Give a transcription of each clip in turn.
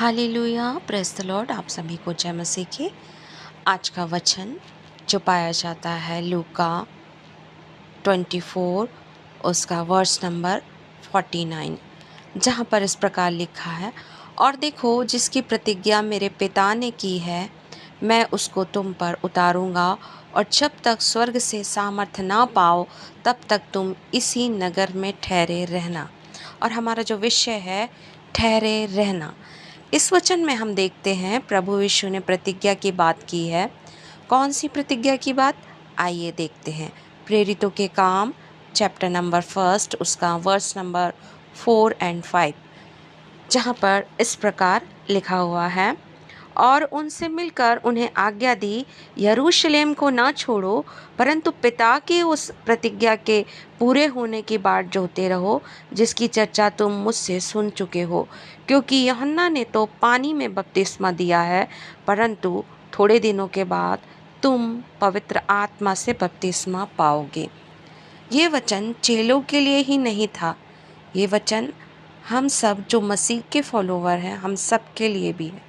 Hallelujah, praise the Lord. आप सभी को जय मसीह की। आज का वचन जो पाया जाता है लूका 24 उसका वर्स नंबर 49, जहाँ पर इस प्रकार लिखा है, और देखो जिसकी प्रतिज्ञा मेरे पिता ने की है मैं उसको तुम पर उतारूंगा, और जब तक स्वर्ग से सामर्थ ना पाओ तब तक तुम इसी नगर में ठहरे रहना। और हमारा जो विषय है ठहरे रहना। इस वचन में हम देखते हैं प्रभु यीशु ने प्रतिज्ञा की बात की है। कौन सी प्रतिज्ञा की बात? आइए देखते हैं। प्रेरितों के काम चैप्टर नंबर 1 उसका वर्स नंबर 4 और 5, जहाँ पर इस प्रकार लिखा हुआ है, और उनसे मिलकर उन्हें आज्ञा दी, यरूशलेम को ना छोड़ो, परंतु पिता की उस प्रतिज्ञा के पूरे होने की बाट जोहते रहो, जिसकी चर्चा तुम मुझसे सुन चुके हो। क्योंकि यूहन्ना ने तो पानी में बपतिस्मा दिया है, परंतु थोड़े दिनों के बाद तुम पवित्र आत्मा से बपतिस्मा पाओगे। ये वचन चेलों के लिए ही नहीं था, ये वचन हम सब जो मसीह के फॉलोवर हैं हम सब के लिए भी है।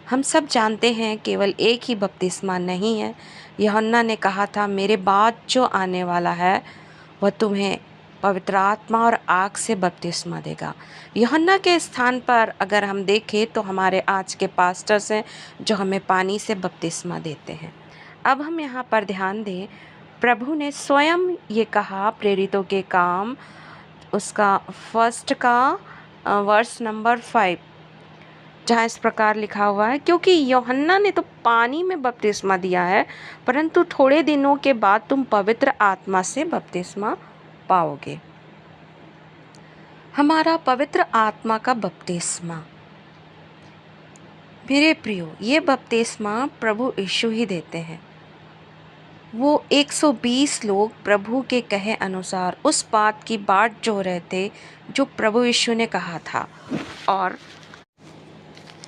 हम सब जानते हैं केवल एक ही बपतिस्मा नहीं है। यूहन्ना ने कहा था, मेरे बाद जो आने वाला है वह तुम्हें पवित्र आत्मा और आग से बपतिस्मा देगा। यूहन्ना के स्थान पर अगर हम देखें तो हमारे आज के पास्टर्स हैं जो हमें पानी से बपतिस्मा देते हैं। अब हम यहाँ पर ध्यान दें, प्रभु ने स्वयं ये कहा, प्रेरितों के काम उसका फर्स्ट का वर्स नंबर 5, जहाँ इस प्रकार लिखा हुआ है, क्योंकि यूहन्ना ने तो पानी में बपतिस्मा दिया है, परंतु थोड़े दिनों के बाद तुम पवित्र आत्मा से बपतिस्मा पाओगे। हमारा पवित्र आत्मा का बपतिस्मा, मेरे प्रियो, ये बपतिस्मा प्रभु यीशु ही देते हैं। वो 120 लोग प्रभु के कहे अनुसार उस बात की बाट जो रहे थे जो प्रभु यीशु ने कहा था। और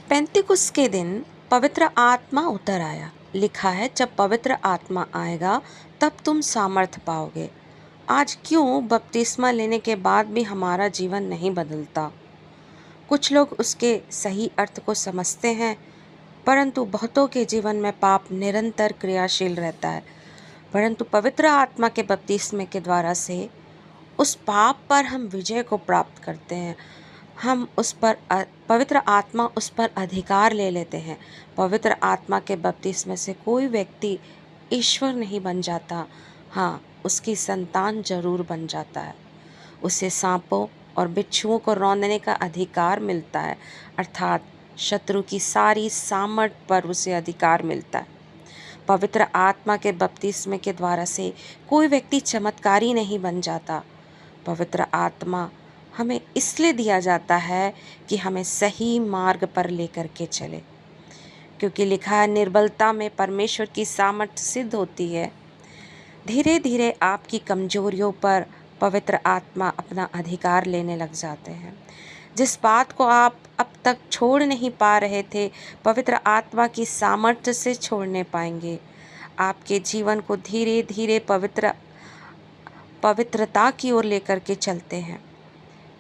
पेंतिकुस्त के दिन पवित्र आत्मा उतर आया। लिखा है, जब पवित्र आत्मा आएगा तब तुम सामर्थ पाओगे। आज क्यों बपतिस्मा लेने के बाद भी हमारा जीवन नहीं बदलता? कुछ लोग उसके सही अर्थ को समझते हैं, परंतु बहुतों के जीवन में पाप निरंतर क्रियाशील रहता है। परंतु पवित्र आत्मा के बपतिस्मे के द्वारा से उस पाप पर हम विजय को प्राप्त करते हैं। हम उस पर पवित्र आत्मा उस पर अधिकार ले लेते हैं। पवित्र आत्मा के बपतिस्मे से कोई व्यक्ति ईश्वर नहीं बन जाता, हाँ, उसकी संतान जरूर बन जाता है। उसे सांपों और बिच्छुओं को रौंदने का अधिकार मिलता है, अर्थात शत्रु की सारी सामर्थ पर उसे अधिकार मिलता है। पवित्र आत्मा के बपतिस्मे के द्वारा से कोई व्यक्ति चमत्कारी नहीं बन जाता। पवित्र आत्मा हमें इसलिए दिया जाता है कि हमें सही मार्ग पर लेकर के चले, क्योंकि लिखा है, निर्बलता में परमेश्वर की सामर्थ सिद्ध होती है। धीरे धीरे आपकी कमजोरियों पर पवित्र आत्मा अपना अधिकार लेने लग जाते हैं। जिस बात को आप अब तक छोड़ नहीं पा रहे थे, पवित्र आत्मा की सामर्थ्य से छोड़ने पाएंगे। आपके जीवन को धीरे धीरे पवित्रता की ओर लेकर के चलते हैं,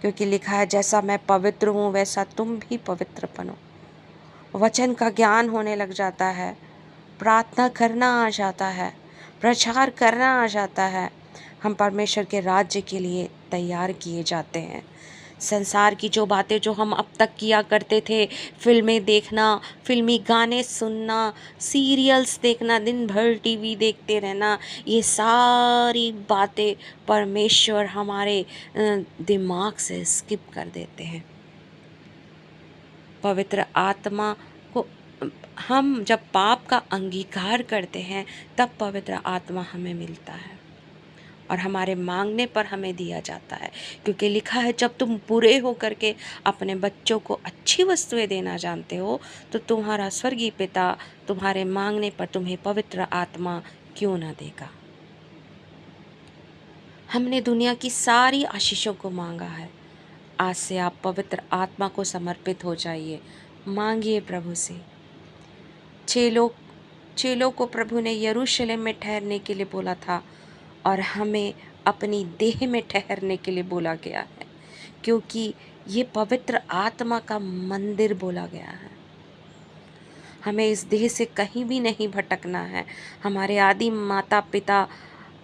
क्योंकि लिखा है, जैसा मैं पवित्र हूँ वैसा तुम भी पवित्र बनो। वचन का ज्ञान होने लग जाता है, प्रार्थना करना आ जाता है, प्रचार करना आ जाता है। हम परमेश्वर के राज्य के लिए तैयार किए जाते हैं। संसार की जो बातें जो हम अब तक किया करते थे, फिल्में देखना, फिल्मी गाने सुनना, सीरियल्स देखना, दिन भर टीवी देखते रहना, ये सारी बातें परमेश्वर हमारे दिमाग से स्किप कर देते हैं। पवित्र आत्मा को हम जब पाप का अंगीकार करते हैं तब पवित्र आत्मा हमें मिलता है और हमारे मांगने पर हमें दिया जाता है, क्योंकि लिखा है, जब तुम बुरे हो करके अपने बच्चों को अच्छी वस्तुएं देना जानते हो तो तुम्हारा स्वर्गीय पिता तुम्हारे मांगने पर तुम्हें पवित्र आत्मा क्यों ना देगा। हमने दुनिया की सारी आशीषों को मांगा है, आज से आप पवित्र आत्मा को समर्पित हो जाइए, मांगिए प्रभु से। चेलों को प्रभु ने यरूशलेम में ठहरने के लिए बोला था और हमें अपनी देह में ठहरने के लिए बोला गया है, क्योंकि ये पवित्र आत्मा का मंदिर बोला गया है। हमें इस देह से कहीं भी नहीं भटकना है। हमारे आदि माता पिता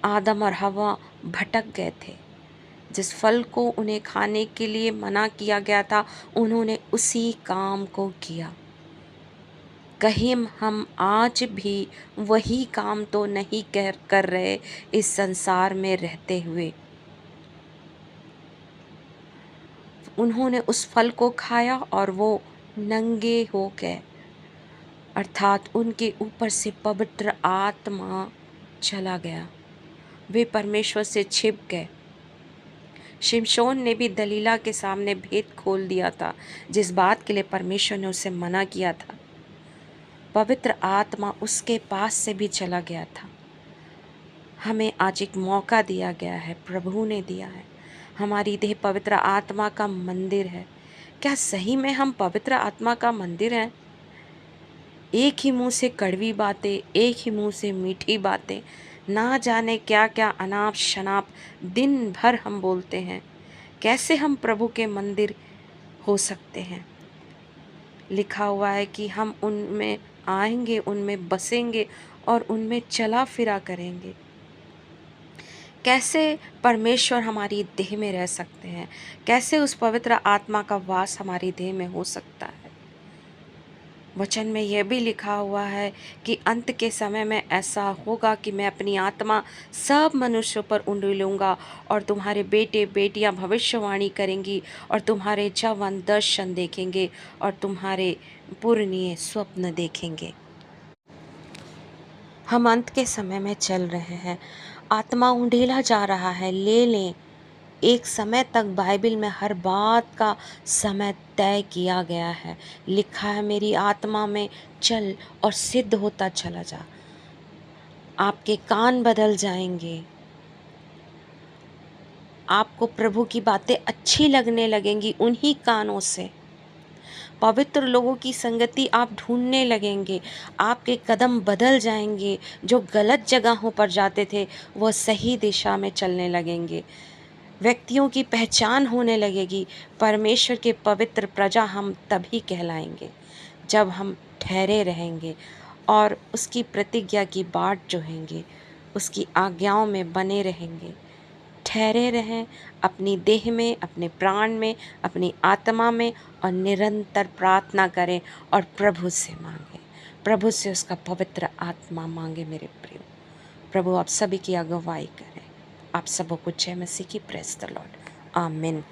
आदम और हवा भटक गए थे। जिस फल को उन्हें खाने के लिए मना किया गया था, उन्होंने उसी काम को किया। कहीं हम आज भी वही काम तो नहीं कर रहे इस संसार में रहते हुए। उन्होंने उस फल को खाया और वो नंगे हो गए, अर्थात उनके ऊपर से पवित्र आत्मा चला गया। वे परमेश्वर से छिप गए। शिमशोन ने भी दलीला के सामने भेद खोल दिया था, जिस बात के लिए परमेश्वर ने उसे मना किया था। पवित्र आत्मा उसके पास से भी चला गया था। हमें आज एक मौका दिया गया है, प्रभु ने दिया है। हमारी देह पवित्र आत्मा का मंदिर है। क्या सही में हम पवित्र आत्मा का मंदिर हैं? एक ही मुंह से कड़वी बातें, एक ही मुंह से मीठी बातें, ना जाने क्या क्या अनाप शनाप दिन भर हम बोलते हैं। कैसे हम प्रभु के मंदिर हो सकते हैं? लिखा हुआ है कि हम उनमें आएंगे, उनमें बसेंगे और उनमें चला फिरा करेंगे। कैसे परमेश्वर हमारी देह में रह सकते हैं? कैसे उस पवित्र आत्मा का वास हमारी देह में हो सकता है? वचन में यह भी लिखा हुआ है कि अंत के समय में ऐसा होगा कि मैं अपनी आत्मा सब मनुष्यों पर उंडेलूँगा और तुम्हारे बेटे बेटियां भविष्यवाणी करेंगी और तुम्हारे जवान दर्शन देखेंगे और तुम्हारे पुरनिये स्वप्न देखेंगे। हम अंत के समय में चल रहे हैं। आत्मा उंडेला जा रहा है। ले लें। एक समय तक बाइबल में हर बात का समय तय किया गया है। लिखा है, मेरी आत्मा में चल और सिद्ध होता चला जा। आपके कान बदल जाएंगे। आपको प्रभु की बातें अच्छी लगने लगेंगी उन्हीं कानों से। पवित्र लोगों की संगति आप ढूंढने लगेंगे। आपके कदम बदल जाएंगे। जो गलत जगहों पर जाते थे वह सही दिशा में चलने लगेंगे। व्यक्तियों की पहचान होने लगेगी। परमेश्वर के पवित्र प्रजा हम तभी कहलाएंगे जब हम ठहरे रहेंगे और उसकी प्रतिज्ञा की बाट जोहेंगे, उसकी आज्ञाओं में बने रहेंगे। ठहरे रहें अपनी देह में, अपने प्राण में, अपनी आत्मा में और निरंतर प्रार्थना करें और प्रभु से मांगें। प्रभु से उसका पवित्र आत्मा मांगे। मेरे प्रियो, प्रभु आप सभी की अगुवाई करें। आप सबों को जय मसीह की। Praise the Lord. आमीन।